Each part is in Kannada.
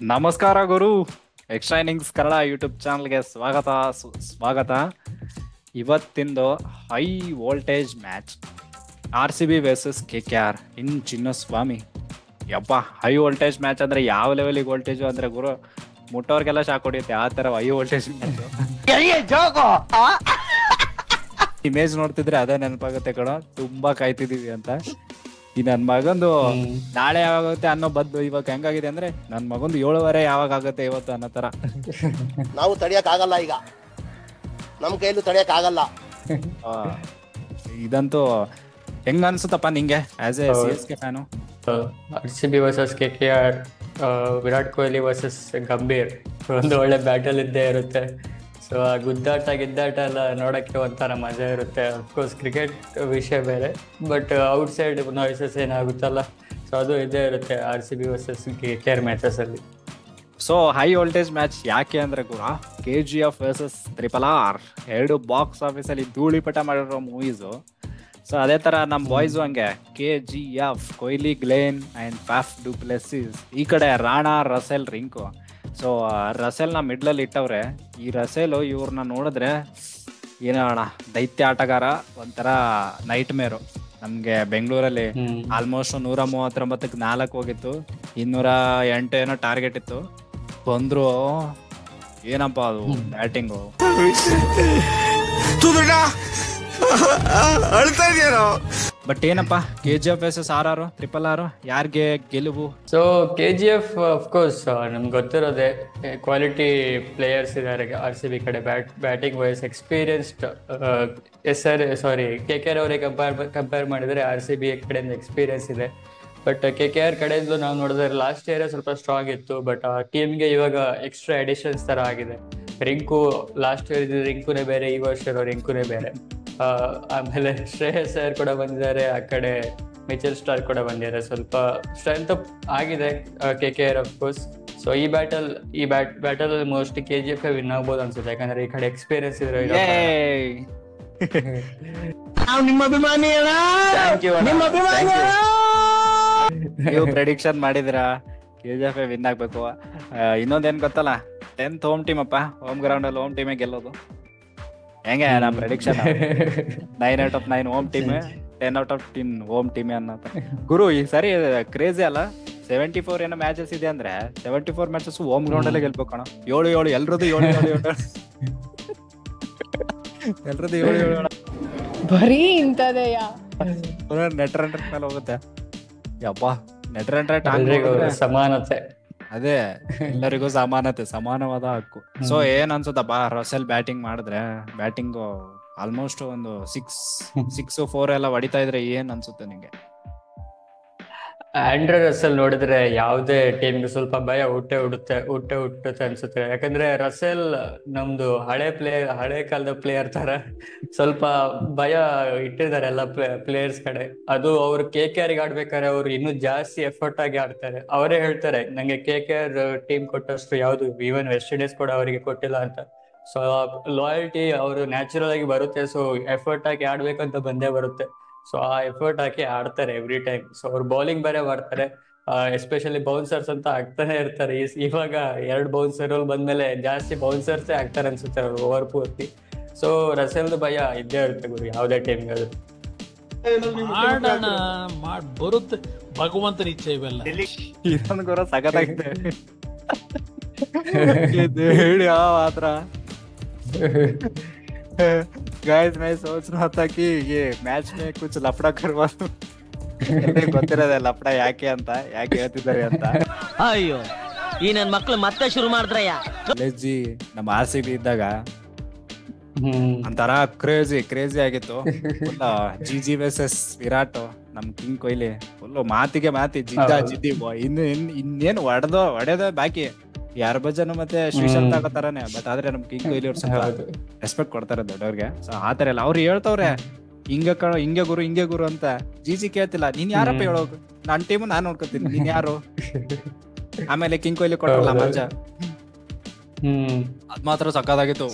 ನಮಸ್ಕಾರ ಗುರು. ಎಕ್ಸ್ಟ್ರಾ ಇನ್ನಿಂಗ್ಸ್ ಕನ್ನಡ ಯೂಟ್ಯೂಬ್ ಚಾನಲ್ಗೆ ಸ್ವಾಗತ. ಇವತ್ತಿಂದು high voltage match RCB versus KKR in Chinnaswamy. ಯಪ್ಪ, ಹೈ ವೋಲ್ಟೇಜ್ ಮ್ಯಾಚ್ ಅಂದ್ರೆ ಯಾವ ಲೆವೆಲಿಗೆ ವೋಲ್ಟೇಜ್ ಅಂದ್ರೆ ಗುರು, ಮುಟ್ಟೋರ್ಗೆಲ್ಲ ಶಾಕ್ ಹೊಡಿಯುತ್ತೆ ಆ ತರ ಹೈ ವೋಲ್ಟೇಜ್ ಮ್ಯಾಚ್. ಇಮೇಜ್ ನೋಡ್ತಿದ್ರೆ ಅದೇ ನೆನಪಾಗುತ್ತೆ ಕಣ, ತುಂಬಾ ಕಾಯ್ತಿದೀವಿ ಅಂತ. ಈ ನನ್ ಮಗಂದು ನಾಳೆ ಯಾವಾಗುತ್ತೆ ಅನ್ನೋ ಬದ್ದು ಇವಾಗ ಹೆಂಗಾಗಿದೆ ಅಂದ್ರೆ ನನ್ ಮಗಂದು 7:15 ಯಾವಾಗ ಆಗುತ್ತೆ ಇವತ್ತು ಅನ್ನೋ ತರ. ನಾವು ತಡಿಯಕ್ ಆಗಲ್ಲ, ಈಗ ನಮ್ ಕೈಲೂ ತಡಿಯಕ್ ಆಗಲ್ಲ. ಇದಂತೂ ಹೆಂಗ ಅನ್ಸುತ್ತಪ್ಪ ನಿಂಗೆ as A CSK fan? RCB versus KKR, Virat Kohli versus Gambhir, ಒಂದು ಒಳ್ಳೆ ಬ್ಯಾಟಲ್ ಇದ್ದೇ ಇರುತ್ತೆ. ಸೊ ಆ ಗುದ್ದಾಟ ಗಿದ್ದಾಟ ಎಲ್ಲ ನೋಡೋಕ್ಕೆ ಒಂಥರ ಮಜಾ ಇರುತ್ತೆ. ಅಫ್ಕೋರ್ಸ್ ಕ್ರಿಕೆಟ್ ವಿಷಯ ಬೇರೆ, ಬಟ್ ಔಟ್ಸೈಡ್ ನಾಯ್ಸಸ್ ಏನಾಗುತ್ತಲ್ಲ, ಸೊ ಅದು ಇದ್ದೇ ಇರುತ್ತೆ RCB ವರ್ಸಸ್ KKR ಮ್ಯಾಚಸಲ್ಲಿ. ಸೊ ಹೈ ವೋಲ್ಟೇಜ್ ಮ್ಯಾಚ್ ಯಾಕೆ ಅಂದ್ರೆ ಗುರ, KGF ವರ್ಸಸ್ RRR ಎರಡು ಬಾಕ್ಸ್ ಆಫೀಸಲ್ಲಿ ಧೂಳಿಪಟ ಮಾಡಿರೋ ಮೂವೀಸು. ಸೊ ಅದೇ ತರ ನಮ್ಮ ಬಾಯ್ಸು ಹಂಗೆ KGF Kohli, Glenn and Faf du Plessis, ಈ ಕಡೆ ರಾಣಾ, ರಸೆಲ್, ರಿಂಕು. ಸೊ ರಸೆಲ್ನ ಮಿಡ್ಲಲ್ಲಿ ಇಟ್ಟವ್ರೆ. ಈ ರಸೆಲು ಇವ್ರನ್ನ ನೋಡಿದ್ರೆ ಏನೋಣ ದೈತ್ಯ ಆಟಗಾರ, ಒಂಥರ ನೈಟ್ ಮೇರು. ನಮ್ಗೆ ಬೆಂಗಳೂರಲ್ಲಿ ಆಲ್ಮೋಸ್ಟ್ 139ಕ್ಕೆ 4 ಹೋಗಿತ್ತು, 208 ಏನೋ ಟಾರ್ಗೆಟ್ ಇತ್ತು. ಬಂದ್ರು ಏನಪ್ಪಾ ಅದು ಬ್ಯಾಟಿಂಗು. ಬಟ್ ಏನಪ್ಪಾ KGF ವರ್ಸಸ್ RRR, RRR ಯಾರಿಗೆ ಗೆಲುವು? ಸೊ KGF ಅಫ್ಕೋರ್ಸ್ ನಮ್ಗೆ ಗೊತ್ತಿರೋದೆ, ಕ್ವಾಲಿಟಿ ಪ್ಲೇಯರ್ಸ್ ಇದ್ದಾರೆ RCB ಕಡೆ. ಬ್ಯಾಟಿಂಗ್ ವೈಸ್ ಎಕ್ಸ್ಪೀರಿಯನ್ಸ್ಡ್ KKR ಅವರಿಗೆ ಕಂಪೇರ್ ಮಾಡಿದರೆ RCB ಕಡೆಯಿಂದ ಎಕ್ಸ್ಪೀರಿಯನ್ಸ್ ಇದೆ. ಬಟ್ KKR ಕಡೆಯಿಂದ ನಾವು ನೋಡಿದ್ರೆ ಲಾಸ್ಟ್ ಇಯರ್ ಸ್ವಲ್ಪ ಸ್ಟ್ರಾಂಗ್ ಇತ್ತು, ಬಟ್ ಆ ಟೀಮ್ಗೆ ಇವಾಗ ಎಕ್ಸ್ಟ್ರಾ ಎಡಿಷನ್ಸ್ ತರ ಆಗಿದೆ. ರಿಂಕು ಲಾಸ್ಟ್ ಇಯರ್ ಇದ್ದ ರಿಂಕುನೇ ಬೇರೆ, ಈ ವರ್ಷ ಇರೋ ರಿಂಕುನೇ ಬೇರೆ. ಆಮೇಲೆ ಶ್ರೇಯಸ್ ಅಯ್ಯರ್ ಕೂಡ ಬಂದಿದ್ದಾರೆ, ಆ ಕಡೆ ಮಿಚೆಲ್ ಸ್ಟಾರ್ಕ್ ಕೂಡ ಬಂದಿದ್ದಾರೆ. ಸ್ವಲ್ಪ ಸ್ಟ್ರೆಂತ್ ಆಗಿದೆ KKR ಅಫ್ಕೋರ್ಸ್. ಸೊ ಈ ಬ್ಯಾಟಲ್ ಮೋಸ್ಟ್ಲಿ KGF ವಿನ್ ಆಗ್ಬೋದು ಅನ್ಸುತ್ತೆ, ಯಾಕಂದ್ರೆ ಈ ಕಡೆ ಎಕ್ಸ್ಪೀರಿಯನ್ಸ್ ಇದ್ರೆ. ನೀವು ಪ್ರೆಡಿಕ್ಷನ್ ಮಾಡಿದಿರಾ KGF ವಿನ್ ಆಗ್ಬೇಕು. ಇನ್ನೊಂದೇನ್ ಗೊತ್ತಲ್ಲ, 10th ಹೋಮ್ ಟೀಮ್ ಅಪ್ಪ, ಹೋಮ್ ಗ್ರೌಂಡ್ ಅಲ್ಲಿ ಹೋಮ್ ಟೀಮೇ ಗೆಲ್ಲೋದು. ಹೆಂಗೆ ನಾ prediction 9/9 home team, 10/10 home team ಅನ್ನೋ ಗುರು. ಈ ಸರಿ ಕ್ರೇಜಿ ಅಲ್ಲ, 74 ಏನೋ ಮ್ಯಾಚಸ್ ಇದೆ ಅಂದ್ರೆ 74 ಮ್ಯಾಚಸ್ ಹೋಮ್ ಗ್ರೌಂಡ್ ಅಲ್ಲೇ ಗೆಲ್ಬೇಕು ಕಣ. 7-7 ಎಲ್ರದ್ದು 7-7 ಎಲ್ರದ್ದು 7-7 ಬರೀ ಇಂತದೆಯಾ. ನೆಟ್ ರನ್ ಮೇಲೆ ಹೋಗುತ್ತೆ. ಯಪ್ಪ, ನೆಟ್ ರನ್ ಸಮಾನತೆ, ಅದೇ ಎಲ್ಲರಿಗೂ ಸಮಾನವಾದ ಹಕ್ಕು. ಸೊ ಏನ್ ಅನ್ಸುತ್ತಪ್ಪ, ರಸೆಲ್ ಬ್ಯಾಟಿಂಗ್ ಮಾಡಿದ್ರೆ, ಬ್ಯಾಟಿಂಗ್ ಆಲ್ಮೋಸ್ಟ್ ಒಂದು 6-4 ಎಲ್ಲ ಹೊಡಿತಾ ಇದ್ರೆ ಏನ್ ಅನ್ಸುತ್ತೆ ನಿಂಗೆ? ಆಂಡ್ರೆ ರಸೆಲ್ ನೋಡಿದ್ರೆ ಯಾವುದೇ ಟೀಮ್ಗೆ ಸ್ವಲ್ಪ ಭಯ ಹುಟ್ಟುತ್ತೆ ಅನ್ಸುತ್ತೆ. ಯಾಕಂದ್ರೆ ರಸೆಲ್ ನಮ್ದು ಹಳೆ ಕಾಲದ ಪ್ಲೇಯರ್ ತರ ಸ್ವಲ್ಪ ಭಯ ಇಟ್ಟಿದ್ದಾರೆ ಎಲ್ಲ ಪ್ಲೇಯರ್ಸ್ ಕಡೆ. ಅದು ಅವ್ರು KKR ಆಡ್ಬೇಕಾದ್ರೆ ಅವ್ರು ಇನ್ನೂ ಜಾಸ್ತಿ ಎಫರ್ಟ್ ಆಗಿ ಆಡ್ತಾರೆ. ಅವರೇ ಹೇಳ್ತಾರೆ, ನಂಗೆ KKR ಟೀಮ್ ಕೊಟ್ಟಷ್ಟು ಯಾವ್ದು ಈವನ್ ವೆಸ್ಟ್ ಇಂಡೀಸ್ ಕೂಡ ಅವರಿಗೆ ಕೊಟ್ಟಿಲ್ಲ ಅಂತ. ಸೊ ಲಾಯಲ್ಟಿ ಅವರು ನ್ಯಾಚುರಲ್ ಆಗಿ ಬರುತ್ತೆ. ಸೊ ಎಫರ್ಟ್ ಆಗಿ ಆಡ್ಬೇಕಂತ ಬಂದೇ ಬರುತ್ತೆ. ಸೊ ಆ ಎಫರ್ಟ್ ಹಾಕಿ ಆಡ್ತಾರೆ ಎವ್ರಿ ಟೈಮ್. ಸೊ ಅವ್ರು ಬೌಲಿಂಗ್ ಬೇರೆ ಮಾಡ್ತಾರೆ, ಎಸ್ಪೆಷಲಿ ಬೌನ್ಸರ್ಸ್ ಅಂತ ಆಗ್ತಾನೆ ಇರ್ತಾರೆ. ಇವಾಗ 2 ಬೌನ್ಸರ್ ಬಂದ್ಮೇಲೆ ಜಾಸ್ತಿ ಬೌನ್ಸರ್ಸೇ ಆಗ್ತಾರೆ ಅನ್ಸುತ್ತೆ ಅವ್ರು ಓವರ್ ಪೂರ್ತಿ. ಸೊ ರಸೆಲ್ದು ಭಯ ಇದ್ದೇ ಇರುತ್ತೆ ಗುರು, ಯಾವುದೇ ಟೀಮ್ಗೆ. ಅದು ಬರುತ್ತೆ, ಭಗವಂತನ ಇಚ್ಛೆ ಇವೆಲ್ಲ. ಇದೊಂದು ಗುರು ಸಖತ್ತಾಗಿದೆ ಹೇಳಿ ಆತ್ರ. गाइस मैं सोच रहा था कि ये मैच में कुछ लफड़ा करवा दूं. ಗೊತ್ತಿರೋದೆ ಲಫಡ ಯಾಕೆ ಹೇಳ್ತಿದ್ದಾರೆ ಅಂತ. ಅಯ್ಯೋ, ಈ ನನ್ ಮಕ್ಳು ಮತ್ತೆ ಶುರು ಮಾಡಿದ್ರಯ್ಯ. ಲೆಜ್ಜಿ ನಮ್ಮ RCB ಇದ್ದಾಗ ಒಂಥರ ಕ್ರೇಜಿ ಆಗಿತ್ತು. GG ವರ್ಸಸ್ ವಿರಾಟ್, ನಮ್ ಕಿಂಗ್ ಕೊಹ್ಲಿ ಫುಲ್ ಮಾತಿಗೆ ಜಿದ್ದಿ. ಇನ್ನೇನು ಹೊಡೆದ ಬಾಕಿ ಹರ್ಭಜನ್ ಮತ್ತೆ ಶ್ರೀಶಾಂತ್ ಆಗತ್ತಾರನೆ. ಬಟ್ ಆದ್ರೆ ನಮ್ ಕಿಂಗ್ ಕೊಹ್ಲಿ ಅವ್ರು ಸ್ವಲ್ಪ ರೆಸ್ಪೆಕ್ಟ್ ಕೊಡ್ತಾರೆ ದೊಡ್ಡವ್ರಿಗೆ. ಸೊ ಆತರ ಎಲ್ಲ ಅವ್ರು ಹೇಳ್ತವ್ರೆ, ಹಿಂಗೆ ಗುರು ಅಂತ. GG ಕೇಳ್ತಿಲ್ಲ, ನೀನ್ ಯಾರಪ್ಪ ಹೇಳೋದು, ನನ್ ಟೀಮ್ ನಾನ್ ನೋಡ್ಕೊತೀನಿ, ನೀನ್ ಯಾರು? ಆಮೇಲೆ ಕಿಂಗ್ ಕೊಹ್ಲಿ ಕೊಟ್ಟಲ್ಲ ಮಜಾ, ಅದ್ ಮಾತ್ರ ಸಕ್ಕದಾಗಿತ್ತು.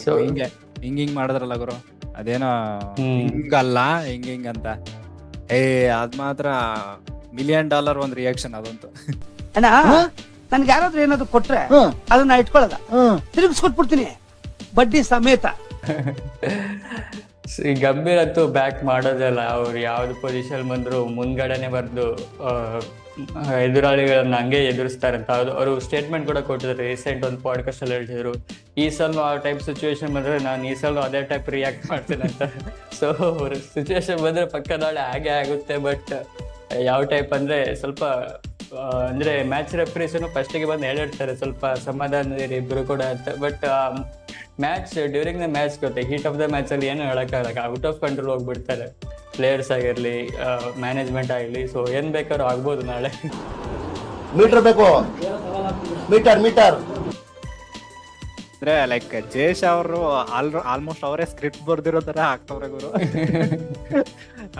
ಹಿಂಗ್ ಮಾಡಿದ್ರಲ್ಲ ಗುರು, ಅದೇನೋ ಹಿಂಗಲ್ಲ ಹಿಂಗ್ ಅಂತ. ಅದ್ ಮಾತ್ರ $1 million ಒಂದು ರಿಯಾಕ್ಷನ್ ಅದಂತೂ. ನನ್ಗೆ ಯಾರಾದ್ರೂ ಏನಾದ್ರು ಕೊಟ್ರೆ ಅದನ್ನ ಇಟ್ಕೊಳ್ಳಲ್ಲ, ತಿರುಗಿಸ್ಕೊಟ್ಬಿಡ್ತೀನಿ ಬಡ್ಡಿ ಸಮೇತ. ಈ ಗಂಭೀರ್ ಅಂತೂ ಬ್ಯಾಕ್ ಮಾಡೋದಲ್ಲ, ಅವ್ರು ಯಾವ್ದು ಪೊಸಿಷನ್ ಬಂದ್ರು ಮುಂದ್ಗಡೆನೆ ಬರ್ದು ಎದುರಾಳಿಗಳನ್ನ ಹಂಗೆ ಎದುರಿಸ್ತಾರಂತ. ಅವರು ಸ್ಟೇಟ್ಮೆಂಟ್ ಕೂಡ ಕೊಟ್ಟಿದ್ದಾರೆ, ರೀಸೆಂಟ್ ಒಂದು ಪಾಡ್ಕಾಸ್ಟ್ ಅಲ್ಲಿ ಹೇಳ್ತಿದ್ರು, ಈ ಸಲ ಆ ಟೈಪ್ ಸಿಚುವೇಶನ್ ಬಂದ್ರೆ ನಾನು ಈ ಸಲ ಅದೇ ಟೈಪ್ ರಿಯಾಕ್ಟ್ ಮಾಡ್ತೀನಿ ಅಂತ. ಸೊ ಸಿಚುವೇಶನ್ ಬಂದ್ರೆ ಪಕ್ಕ ನಾಳೆ ಹಾಗೆ ಆಗುತ್ತೆ. ಬಟ್ ಯಾವ ಟೈಪ್ ಅಂದ್ರೆ ಸ್ವಲ್ಪ ಅಂದ್ರೆ ಮ್ಯಾಚ್ ರೆಫ್ರೀಸನು ಫಸ್ಟಿಗೆ ಬಂದು ಹೇಳಿರ್ತಾರೆ ಸ್ವಲ್ಪ ಸಮಾಧಾನದಿರಿ ಇಬ್ರು ಕೂಡ ಅಂತ. But match during the match ಗೊತ್ತೆ, ಹೀಟ್ ಆಫ್ ದ ಮ್ಯಾಚ್ ಅಲ್ಲಿ ಏನು ಹೇಳಕ್ಕಾಗಲ್ಲ, ಔಟ್ ಆಫ್ ಕಂಟ್ರೋಲ್ ಹೋಗ್ಬಿಡ್ತಾರೆ ಪ್ಲೇಯರ್ಸ್ ಆಗಿರ್ಲಿ ಮ್ಯಾನೇಜ್ಮೆಂಟ್ ಆಗಿರ್ಲಿ. ಸೊ ಏನ್ ಬೇಕಾದ್ರೂ ಆಗ್ಬೋದು ನಾಳೆ. ಮೀಟರ್ ಬೇಕು, ಮೀಟರ್ ಅಂದ್ರೆ ಲೈಕ್ ಜೇಶ್ ಅವರು ಆಲ್ಮೋಸ್ಟ್ ಅವರೇ ಸ್ಕ್ರಿಪ್ಟ್ ಬರ್ದಿರೋ ತರ ಆಗ್ತವ್ರೆ ಗುರು.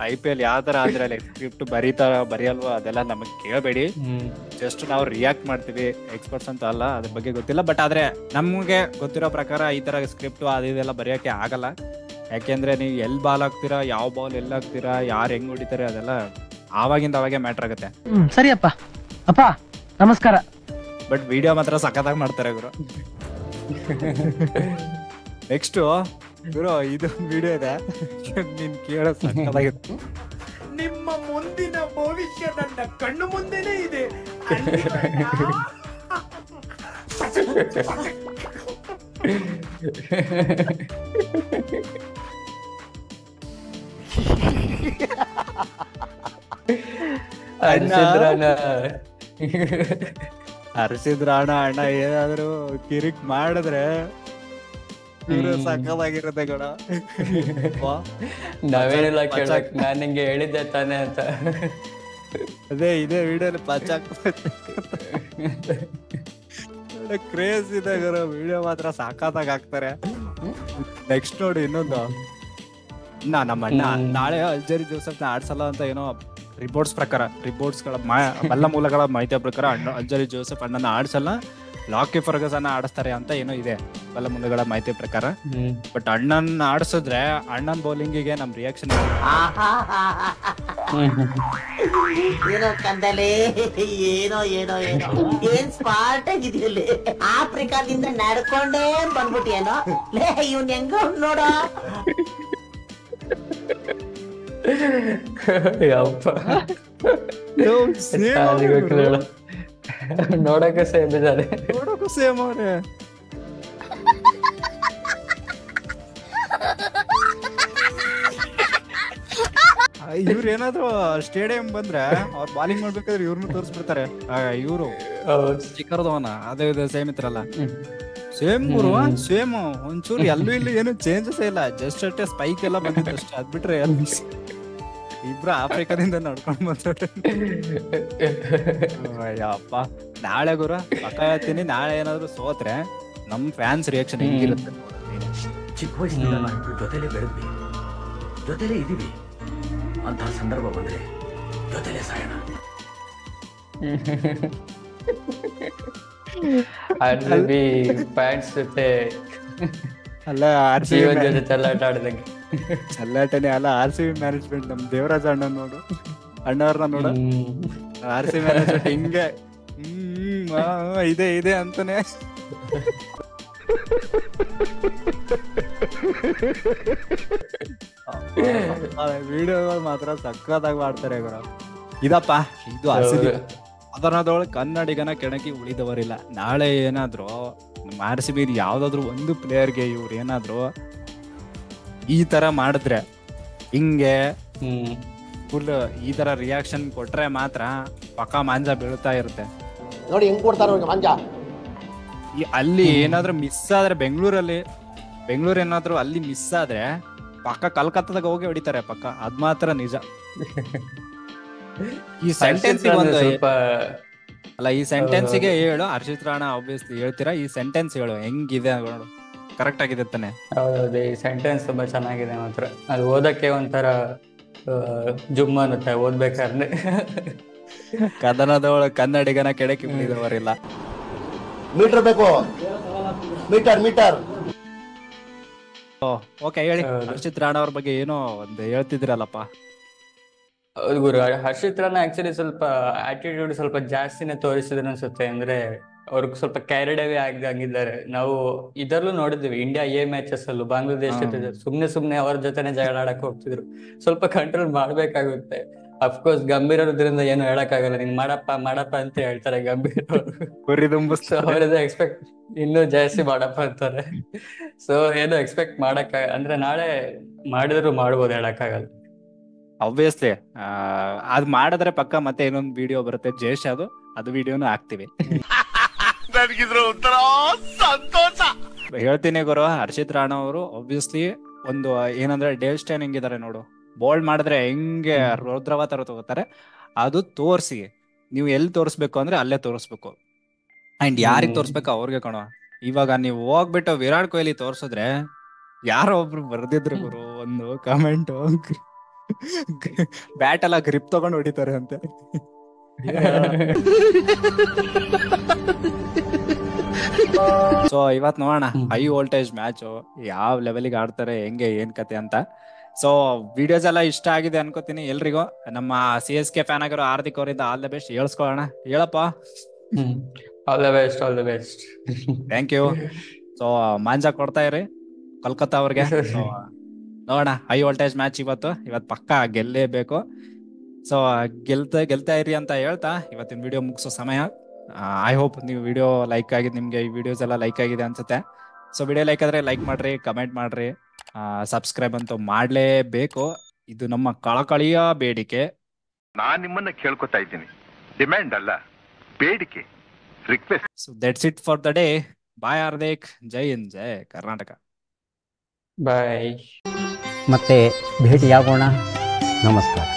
IPL ಯಾವ ತರ ಅಂದ್ರೆ ಲೈಕ್ ಸ್ಕ್ರಿಪ್ಟ್ ಬರೆಯಲ್ವಾ ಅದೆಲ್ಲ ನಮಗ್ ಕೇಳಬೇಡಿ, ಜಸ್ಟ್ ನಾವು ರಿಯಾಕ್ಟ್ ಮಾಡ್ತೀವಿ, ಎಕ್ಸ್ಪರ್ಟ್ಸ್ ಅಂತ ಅಲ್ಲ, ಅದ್ರ ಬಗ್ಗೆ ಗೊತ್ತಿಲ್ಲ. ಬಟ್ ಆದ್ರೆ ನಮ್ಗೆ ಗೊತ್ತಿರೋ ಪ್ರಕಾರ ಈ ತರ ಸ್ಕ್ರಿಪ್ಟ್ ಅದೆಲ್ಲ ಬರೆಯಕ್ಕೆ ಆಗಲ್ಲ. ಯಾಕೆಂದ್ರೆ ನೀವು ಎಲ್ ಬಾಲ್ ಹಾಕ್ತೀರಾ, ಯಾವ ಬಾಲ್ ಎಲ್ಲಿ ಹಾಕ್ತೀರಾ, ಯಾರು ಹೆಂಗ್ ಹೊಡಿತಾರೆ, ಅದೆಲ್ಲ ಆವಾಗಿಂದ ಅವಾಗೆ ಮ್ಯಾಟ್ರ್ ಆಗುತ್ತೆ. ಸರಿಯಪ್ಪ ಅಪ್ಪ ನಮಸ್ಕಾರ. ಬಟ್ ವಿಡಿಯೋ ಮಾತ್ರ ಸಖತ್ತಾಗಿ ಮಾಡ್ತಾರೆ ಗುರು. ನೆಕ್ಸ್ಟ್ ಗುರು ಇದೊಂದು ವಿಡಿಯೋ ಇದೆ, ನೀನ್ ಕೇಳೋ ಸಖತ್ತಾಗಿತ್ತು. ನಿಮ್ಮ ಮುಂದಿನ ಭವಿಷ್ಯ ನನ್ನ ಕಣ್ಣು ಮುಂದೆನೇ ಇದೆ. ಹರ್ಷಿದ್ರಾಣ ಅಣ್ಣ ಏನಾದ್ರು ಕಿರಿಕ್ ಮಾಡಿದ್ರೆ ಸಕ್ಕದಾಗಿರುತ್ತೆ ಕೂಡ. ನಾವೇನಿಲ್ಲ ಕೇಳಕ್, ನಾನ್ ನಿಂಗೆ ಹೇಳಿದ್ದೆ ತಾನೇ ಅಂತ. ಅದೇ ಇದೇ ವಿಡಿಯೋಲಿ ಕ್ರೇಜ್ ಇದೆ ಗುರು, ವಿಡಿಯೋ ಮಾತ್ರ ಸಾಕಾದಾಗ ಹಾಕ್ತಾರೆ. ನೆಕ್ಸ್ಟ್ ನೋಡಿ ಇನ್ನೊಂದು, ನಮ್ಮ ಅಣ್ಣ ನಾಳೆ ಅಲ್ಜರಿ ಜೋಸೆಫ್ನ ಆಡ್ಸಲ್ಲ ಅಂತ ಏನೋ ರಿಪೋರ್ಟ್ಸ್ಗಳ ಬಲ್ಲ ಮೂಲಗಳ ಮಾಹಿತಿಯ ಪ್ರಕಾರ ಅಲ್ಜರಿ ಜೋಸೆಫ್ ಅಣ್ಣನ ಆಡ್ಸಲ್ಲ, ಲಾಕಿ ಫರ್ಗಸನ್ನ ಆಡಿಸ್ತಾರೆ ಅಂತ ಏನೋ ಇದೆ ಬಲ್ಲ ಮೂಲಗಳ ಮಾಹಿತಿ ಪ್ರಕಾರ. ಬಟ್ ಅಣ್ಣನ್ ಆಡಿಸಿದ್ರೆ ಅಣ್ಣನ್ ಬೌಲಿಂಗಿಗೆ ನಮ್ ರಿಯಾಕ್ಷನ್ ಏನೋ ಕಂದಲೆ, ಏನೋ ಏನೋ ಏನೋ ಏನ್ ಸ್ಮಾರ್ಟ್ ಆಗಿದೆಯಲ್ಲಿ, ಆಫ್ರಿಕಾದಿಂದ ನಡ್ಕೊಂಡೇ ಬಂದ್ಬಿಟ್ಟಿಯೇನೋ ಲೇ, ಇವ್ನ್ ಹೆಂಗ ನೋಡೋ. ನೋಡಕ್ಕೆ ಸೇಮ್ ಇದ್ದಾರೆ, ನೋಡಕ್ಕೂ ಸೇಮ್ ಅವ್ರೆ. ಇವ್ರ ಏನಾದ್ರು ಸ್ಟೇಡಿಯಂ ಬಂದ್ರೆ ಅವ್ರ ಬಾಲಿಂಗ್ ಮಾಡ್ಬೇಕಾದ್ರೆ ಇವ್ರನ್ನ ತೋರಿಸ್ಬಿಡ್ತಾರೆ. ಇವ್ರು ಚಿಕ್ಕರ್ದವನ ಅದೇ ಸೇಮ್ ಇತ್ರಲ್ಲ, ಸೇಮ್ ಗುರು, ಸೇಮ್. ಒಂಚೂರು ಎಲ್ಲೂ ಇಲ್ಲಿ ಏನು ಚೇಂಜಸ್ ಇಲ್ಲ, ಜಸ್ಟ್ ಅಷ್ಟೇ ಸ್ಪೈಕ್ ಎಲ್ಲ ಬಂದಿತ್ತು ಅಷ್ಟೇ. ಅದ್ ಬಿಟ್ರೆ ಇಬ್ರು ಆಫ್ರಿಕಾದಿಂದ ನಡ್ಕೊಂಡ್ ಬಂದ್ರೆ ಅಯ್ಯಪ್ಪ. ನಾಳೆ ಗುರು ಪಕ್ಕ ಹೇಳ್ತೀನಿ, ನಾಳೆ ಏನಾದ್ರು ಸೋತ್ರೆ ನಮ್ ಫ್ಯಾನ್ಸ್ ರಿಯಾಕ್ಷನ್ ಹೆಂಗಿರುತ್ತೆ. ಚಿಕ್ಕ ವಯಸ್ಸಿನಿಂದ ನಾವು ಜೊತೆಲೇ ಬೆಳೆದ್ವಿ, ಜೊತೆಲೇ ಇದೀವಿ, ಅಂತ ಸಂದರ್ಭ ಬಂದ್ರೆ ಜೊತೆಲೇ ಸಾಯೋಣ. RCB ಫ್ಯಾನ್ಸ್ ಜೊತೆ ಅಲ್ಲ RCB ಜೊತೆ ಚೆಲ್ಲಾಟ ಆಡಿದಂಗೆ. ಚೆಲ್ಲಾಟನೇ ಅಲ್ಲ, RCB ಮ್ಯಾನೇಜ್ಮೆಂಟ್ ನಮ್ ದೇವರಾಜ ಅಣ್ಣ ನೋಡು, ಅಣ್ಣವ್ರನ್ನ ನೋಡು, RCB ಮ್ಯಾನೇಜ್ಮೆಂಟ್ ಹಿಂಗೆ ಇದೆ ಅಂತಾನೆ. ವಿಡಿಯೋಗಳು ಮಾತ್ರ ಸಕ್ಕತ್ತಾಗಿ ಮಾಡ್ತಾರೆ ಗುರು. ಇದಪ್ಪ ಇದು RCB, ಅದರದೊಳಗೆ ಕನ್ನಡಿಗನ ಕೆಣಕಿ ಉಳಿದವರಿಲ್ಲ. ನಾಳೆ ಏನಾದ್ರು RCB ಯಾವ್ದಾದ್ರು ಒಂದು ಪ್ಲೇಯರ್ಗೆ ಇವ್ರು ಏನಾದ್ರು ಈ ತರ ಮಾಡಿದ್ರೆ, ಹಿಂಗೆ ಫುಲ್ ಈ ತರ ರಿಯಾಕ್ಷನ್ ಕೊಟ್ರೆ ಮಾತ್ರ ಪಕ್ಕ ಮಾಂಜ ಬೀಳ್ತಾ ಇರುತ್ತೆ ನೋಡಿ. ಹೆಂಗ್ ಕೊಡ್ತಾರೆ ಮಾಂಜ. ಅಲ್ಲಿ ಏನಾದ್ರು ಮಿಸ್ ಆದ್ರೆ ಬೆಂಗಳೂರು ಏನಾದ್ರು ಅಲ್ಲಿ ಮಿಸ್ ಆದ್ರೆ ಪಕ್ಕ ಕಲ್ಕತ್ತಾದಾಗ ಹೋಗಿ ಹೊಡಿತಾರೆ ಪಕ್ಕ, ಅದ್ ಮಾತ್ರ ನಿಜ. ಈ ಸೆಂಟೆನ್ಸ್ ಅಲ್ಲ, ಈ ಸೆಂಟೆನ್ಸಿಗೆ ಹೇಳು ಹರ್ಷಿತ್ ರಾಣಾ, ಆಬ್ವಿಯಸ್ಲಿ ಹೇಳ್ತೀರಾ, ಈ ಸೆಂಟೆನ್ಸ್ ಹೇಳು ಹೆಂಗಿದೆ ನೋಡು, ಕರೆಕ್ಟ್ ಆಗಿದೆ ತಾನೆ? ಹೌದೌದು, ಈ ಸೆಂಟೆನ್ಸ್ ತುಂಬಾ ಚೆನ್ನಾಗಿದೆ ಮಾತ್ರ. ಅದು ಓದಕ್ಕೆ ಒಂಥರ ಜುಮ್ ಅನ್ನುತ್ತೆ ಓದ್ಬೇಕಾದ್ರೆ. ಕದನದೊಳಗೆ ಕನ್ನಡಿಗನ ಕೆಡಕಿ ಉಳಿದವರಿಲ್ಲ. ಮೀಟರ್ ಬೇಕು, ಮೀಟರ್. ಓಕೆ ಹೇಳಿ, ಹರ್ಷಿತ್ ರಾಣಾ ಅವ್ರ ಬಗ್ಗೆ ಏನೋ ಒಂದು ಹೇಳ್ತಿದ್ರಲ್ಲಪ್ಪ. ಹೌದು ಗುರು, ಹರ್ಷಿತ್ ರಾಣಾ ಆಕ್ಚುಲಿ ಸ್ವಲ್ಪ ಆಟಿಟ್ಯೂಡ್ ಸ್ವಲ್ಪ ಜಾಸ್ತಿನೇ ತೋರಿಸಿದ್ರು ಅನ್ಸುತ್ತೆ. ಅಂದ್ರೆ ಅವ್ರಿಗೆ ಸ್ವಲ್ಪ ಕ್ಯಾರಿಡ್ ಅವೇ ಆಗಿದ್ದಾರೆ. ನಾವು ಇದರಲ್ಲೂ ನೋಡಿದ್ವಿ, ಇಂಡಿಯಾ ಎ ಮ್ಯಾಚಸ್ ಅಲ್ಲೂ ಬಾಂಗ್ಲಾದೇಶ ಜೊತೆ ಸುಮ್ನೆ ಅವ್ರ ಜೊತೆನೆ ಜಗಳ ಆಡಕ್ ಹೋಗ್ತಿದ್ರು. ಸ್ವಲ್ಪ ಕಂಟ್ರೋಲ್ ಮಾಡ್ಬೇಕಾಗುತ್ತೆ. ಅಫ್ಕೋರ್ಸ್ ಗಂಭೀರ್ ಇರೋದ್ರಿಂದ ಏನು ಹೇಳಕ್ ಆಗಲ್ಲ, ನೀನ್ ಮಾಡಪ್ಪ ಅಂತ ಹೇಳ್ತಾರೆ ಗಂಭೀರ್ ಅವರು. ಸೊ ಅವ್ರದ್ದು ಎಕ್ಸ್ಪೆಕ್ಟ್ ಇನ್ನೂ ಜಾಸ್ತಿ ಮಾಡಪ್ಪ ಅಂತಾರೆ. ಸೊ ಏನು ಎಕ್ಸ್ಪೆಕ್ಟ್ ಮಾಡಕ್ ಅಂದ್ರೆ ನಾಳೆ ಮಾಡಿದ್ರು ಮಾಡ್ಬೋದು, ಹೇಳಕ್ಕಾಗಲ್ಲ. ಆಬ್ವಿಯಸ್ಲಿ ಅದ್ ಮಾಡಿದ್ರೆ ಪಕ್ಕ ಮತ್ತೆ ಇನ್ನೊಂದು ವಿಡಿಯೋ ಬರುತ್ತೆ ಜೇಶ್, ಅದು ವಿಡಿಯೋನು ಹಾಕ್ತಿವಿ. ಹೇಳ್ತೀನಿ ಗುರು, ಹರ್ಷಿತ್ ರಾಣಾ ಅವರು ಆಬ್ವಿಯಸ್ಲಿ ಒಂದು ಏನಂದ್ರೆ ಡೇವ್ ಸ್ಟೈನ್ ಹೆಂಗಿದ್ದಾರೆ ನೋಡು, ಬೋಲ್ಡ್ ಮಾಡಿದ್ರೆ ಹೆಂಗೆ ರೌದ್ರವ ತರ ತಗೋತಾರೆ, ಅದು ತೋರ್ಸಿ. ನೀವು ಎಲ್ಲಿ ತೋರಿಸ್ಬೇಕು ಅಂದ್ರೆ ಅಲ್ಲೇ ತೋರಿಸ್ಬೇಕು. ಅಂಡ್ ಯಾರಿಗೆ ತೋರ್ಸ್ಬೇಕು ಅವ್ರಿಗೆ ಕಣೋ. ಇವಾಗ ನೀವು ಹೋಗ್ಬಿಟ್ಟು ವಿರಾಟ್ ಕೊಹ್ಲಿ ತೋರ್ಸಿದ್ರೆ, ಯಾರೋ ಒಬ್ರು ಬರ್ದಿದ್ರು ಗುರು ಒಂದು ಕಮೆಂಟ್, ಬ್ಯಾಟ್ ಎಲ್ಲ ಗ್ರಿಪ್ ತಗೊಂಡು ಹೊಡಿತಾರೆ ಅಂತೆ. ಸೊ ಇವತ್ ನೋಡೋಣ ಹೈ ವೋಲ್ಟೇಜ್ ಮ್ಯಾಚ್ ಯಾವ ಲೆವೆಲ್ಗೆ ಆಡ್ತಾರೆ, ಹೆಂಗೆ ಏನ್ ಕತೆ ಅಂತ. ಸೊ ವಿಡಿಯೋಸ್ ಎಲ್ಲ ಇಷ್ಟ ಆಗಿದೆ ಅನ್ಕೋತೀನಿ ಎಲ್ರಿಗೂ. ನಮ್ಮ CSK ಫ್ಯಾನ್ ಆಗಿರೋ ಹಾರ್ದಿಕ್ ಅವರಿಂದ ಆಲ್ ದ ಬೆಸ್ಟ್ ಹೇಳ್ಸ್ಕೊಳ್ಳೋಣ. ಹೇಳಪ್ಪ. All the best. Thank you. So ಮಾಂಜಾ ಕೊಡ್ತಾ ಇರಿ ಕೋಲ್ಕತ್ತಾ ಅವ್ರಿಗೆ. ನೋಡೋಣ ಹೈ ವೋಲ್ಟೇಜ್ ಮ್ಯಾಚ್ ಇವತ್ತು ಪಕ್ಕ ಗೆಲ್ಲೇಬೇಕು. ಸೊ ಗೆಲ್ತಾ ಇರಿ ಅಂತ ಹೇಳ್ತಾ ಇವತ್ತಿನ ವಿಡಿಯೋ ಮುಗಿಸೋ ಸಮಯ. ಐ ಹೋಪ್ ನೀವು ವಿಡಿಯೋ ಲೈಕ್ ಆಗಿದೆ, ನಿಮ್ಗೆ ಈ ವಿಡಿಯೋಸ್ ಎಲ್ಲ ಲೈಕ್ ಆಗಿದೆ ಅನ್ಸುತ್ತೆ. ಸೊ ವಿಡಿಯೋ ಲೈಕ್ ಆದ್ರೆ ಲೈಕ್ ಮಾಡ್ರಿ, ಕಮೆಂಟ್ ಮಾಡ್ರಿ, ಸಬ್ಸ್ಕ್ರೈಬ್ ಅಂತೂ ಮಾಡ್ಲೇಬೇಕು. ಇದು ನಮ್ಮ ಕಳಕಳಿಯ ಬೇಡಿಕೆ. ನಾನ್ ನಿಮ್ಮನ್ನ ಕೇಳ್ಕೊತಾ ಇದ್ದೀನಿ, ಡಿಮ್ಯಾಂಡ್ ಅಲ್ಲ, ಬೇಡಿಕೆ, request. So that's it for the day. Bye Hardik. ಜೈ ಹಿಂದ್, ಜೈ ಕರ್ನಾಟಕ. ಬಾಯ್. ಮತ್ತೆ ಭೇಟಿಯಾಗೋಣ. ನಮಸ್ಕಾರ.